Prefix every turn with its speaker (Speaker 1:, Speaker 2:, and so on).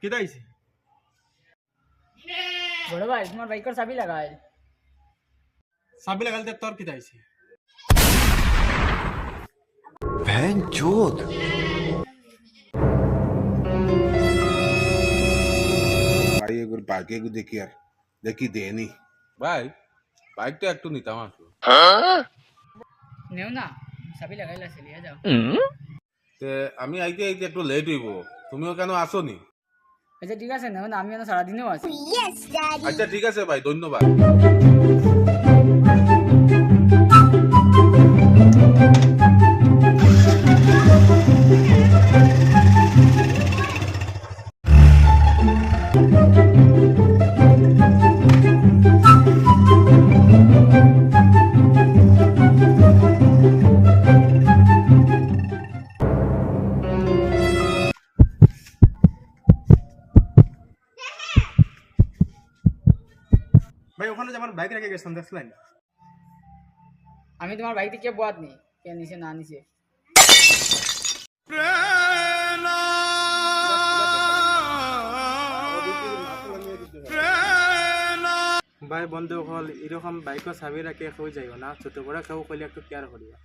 Speaker 1: কেটা আইছে
Speaker 2: বড় ভাই তোমার বাইকের চাবি লাগাই
Speaker 1: চাবি লাগাইতে তোর কেটা আইছে
Speaker 3: बहन चोद
Speaker 4: ভাই একবার বাইকে দেখি আর দেখি দেনি
Speaker 5: ভাই বাইকটা একটু নিতাম আসলো
Speaker 2: নেও না চাবি লাগাইলা চলিয়া যাও
Speaker 5: তে আমি আইতে আইতে একটু লেট হইব তুমিও কেন আসোনি
Speaker 2: আচ্ছা ঠিক আছে নেও না আমি সারাদিনেও আছি
Speaker 5: আচ্ছা ঠিক আছে ভাই ধন্যবাদ
Speaker 1: ভাই ওখানে যে আমার বাইক রেখে গেছেন দেখলেন
Speaker 2: আমি তোমার বাইক থেকে বোয়াত নি কে নিছে না নিছে
Speaker 1: ভাই বন্ধু হল এরকম বাইকও চাবি রাখে কেউ যাইও না ছোট করে কেউ কইলে একটু কেয়ার করিবা